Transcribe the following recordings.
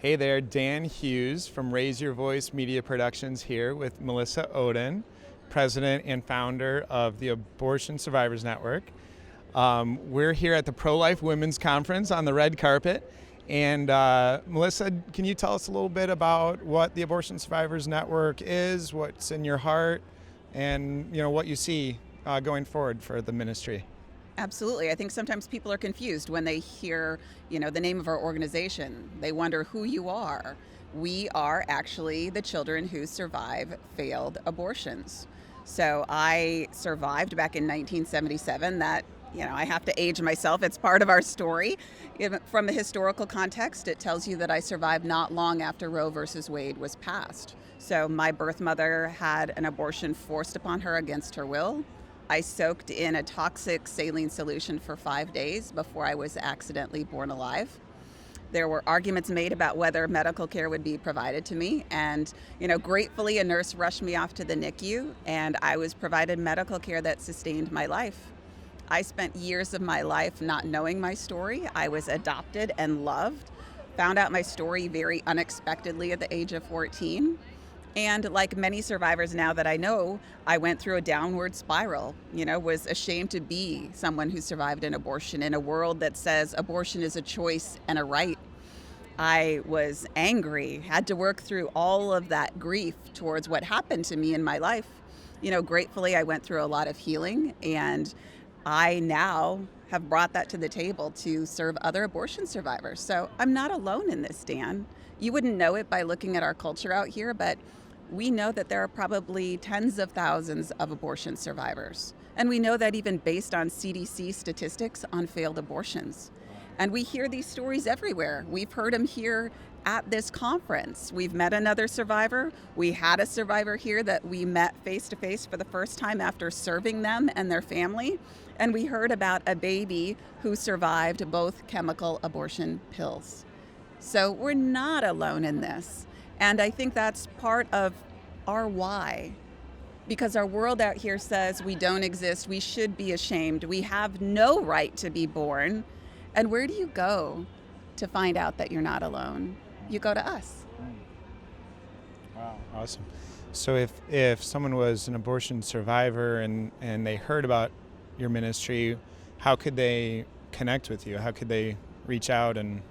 Hey there, Dan Hughes from Raise Your Voice Media Productions here with Melissa Ohden, president and founder of the Abortion Survivors Network. We're here at the Pro-Life Women's Conference on the red carpet. And Melissa, can you tell us a little bit about what the Abortion Survivors Network is, what's in your heart, and what you see going forward for the ministry? Absolutely. I think sometimes people are confused when they hear, the name of our organization. They wonder who you are. We are actually the children who survive failed abortions. So I survived back in 1977. That, I have to age myself. It's part of our story. From the historical context, it tells you that I survived not long after Roe versus Wade was passed. So my birth mother had an abortion forced upon her against her will. I soaked in a toxic saline solution for 5 days before I was accidentally born alive. There were arguments made about whether medical care would be provided to me. And, gratefully, a nurse rushed me off to the NICU, and I was provided medical care that sustained my life. I spent years of my life not knowing my story. I was adopted and loved, found out my story very unexpectedly at the age of 14. And like many survivors now that I know, I went through a downward spiral, was ashamed to be someone who survived an abortion in a world that says abortion is a choice and a right. I was angry, had to work through all of that grief towards what happened to me in my life. Gratefully, I went through a lot of healing, and I now have brought that to the table to serve other abortion survivors. So I'm not alone in this, Dan. You wouldn't know it by looking at our culture out here, but we know that there are probably tens of thousands of abortion survivors. And we know that even based on CDC statistics on failed abortions. And we hear these stories everywhere. We've heard them here at this conference. We've met another survivor. We had a survivor here that we met face to face for the first time after serving them and their family. And we heard about a baby who survived both chemical abortion pills. So we're not alone in this. And I think that's part of our why, because our world out here says we don't exist, we should be ashamed, we have no right to be born. And where do you go to find out that you're not alone? You go to us. Wow, awesome. So if someone was an abortion survivor and they heard about your ministry, how could they connect with you? How could they reach out and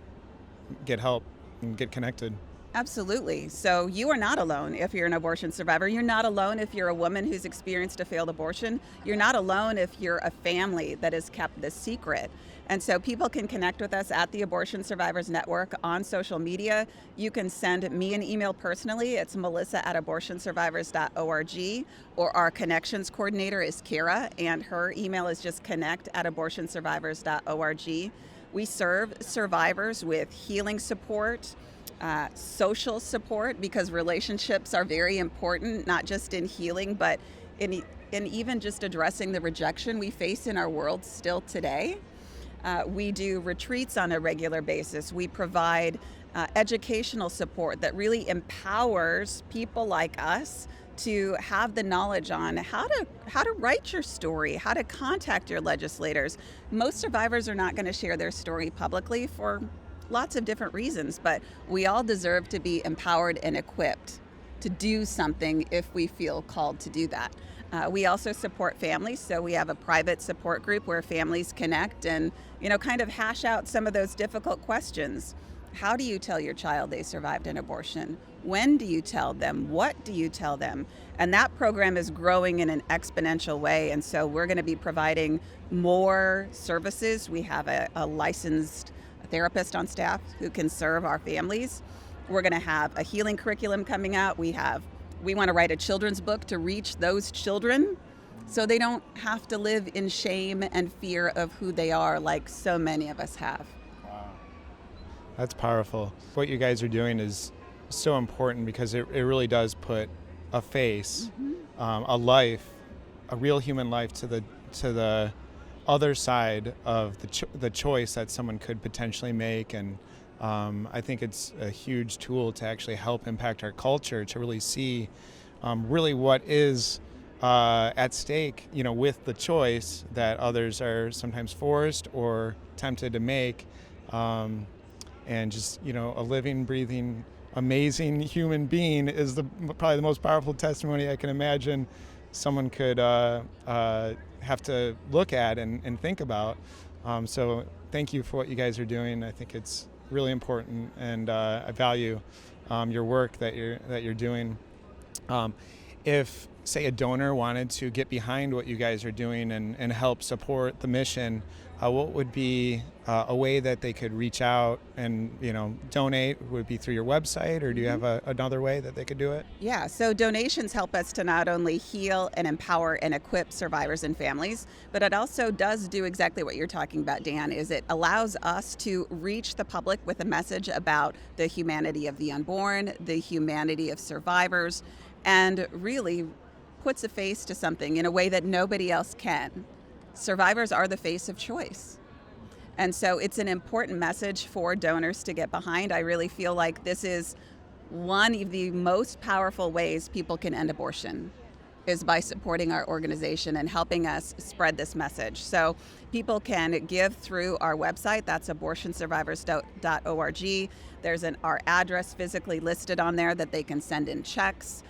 get help and get connected? Absolutely. So you are not alone if you're an abortion survivor. You're not alone if you're a woman who's experienced a failed abortion. You're not alone if you're a family that has kept this secret. And so people can connect with us at the Abortion Survivors Network on social media. You can send me an email personally. It's melissa@abortionsurvivors.org, or our connections coordinator is Kara, and her email is just connect@abortionsurvivors.org. We serve survivors with healing support, social support, because relationships are very important, not just in healing, but in even just addressing the rejection we face in our world still today. We do retreats on a regular basis. We provide educational support that really empowers people like us to have the knowledge on how to write your story, how to contact your legislators. Most survivors are not going to share their story publicly for lots of different reasons, but we all deserve to be empowered and equipped to do something if we feel called to do that. We also support families, so we have a private support group where families connect and, kind of hash out some of those difficult questions. How do you tell your child they survived an abortion? When do you tell them? What do you tell them? And that program is growing in an exponential way, and so we're going to be providing more services. We have a licensed therapist on staff who can serve our families. We're going to have a healing curriculum coming out. We want to write a children's book to reach those children so they don't have to live in shame and fear of who they are like so many of us have. Wow. That's powerful. What you guys are doing is so important because it really does put a face, a life, a real human life to the other side of the choice that someone could potentially make. And I think it's a huge tool to actually help impact our culture, to really see really what is at stake, with the choice that others are sometimes forced or tempted to make. and just, a living, breathing, amazing human being is probably the most powerful testimony I can imagine someone could have to look at and think about. So thank you for what you guys are doing. I think it's really important, and I value your work that you're doing. If, say, a donor wanted to get behind what you guys are doing and help support the mission, what would be a way that they could reach out and donate? Would it be through your website, or do you have another way that they could do it? Yeah, so donations help us to not only heal and empower and equip survivors and families, but it also does do exactly what you're talking about, Dan, is it allows us to reach the public with a message about the humanity of the unborn, the humanity of survivors, and really puts a face to something in a way that nobody else can. Survivors are the face of choice. And so it's an important message for donors to get behind. I really feel like this is one of the most powerful ways people can end abortion, is by supporting our organization and helping us spread this message. So people can give through our website, that's abortionsurvivors.org. There's our address physically listed on there that they can send in checks.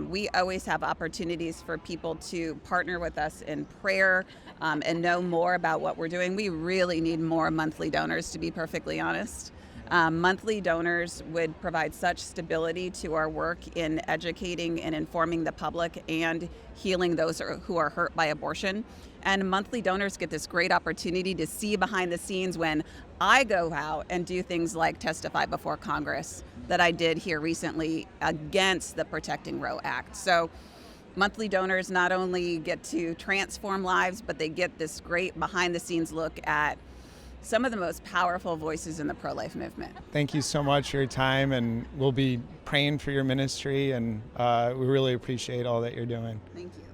We always have opportunities for people to partner with us in prayer and know more about what we're doing. We really need more monthly donors, to be perfectly honest. Monthly donors would provide such stability to our work in educating and informing the public and healing those who are hurt by abortion. And monthly donors get this great opportunity to see behind the scenes when I go out and do things like testify before Congress that I did here recently against the Protecting Roe Act. So monthly donors not only get to transform lives, but they get this great behind the scenes look at some of the most powerful voices in the pro-life movement. Thank you so much for your time, and we'll be praying for your ministry, and we really appreciate all that you're doing. Thank you.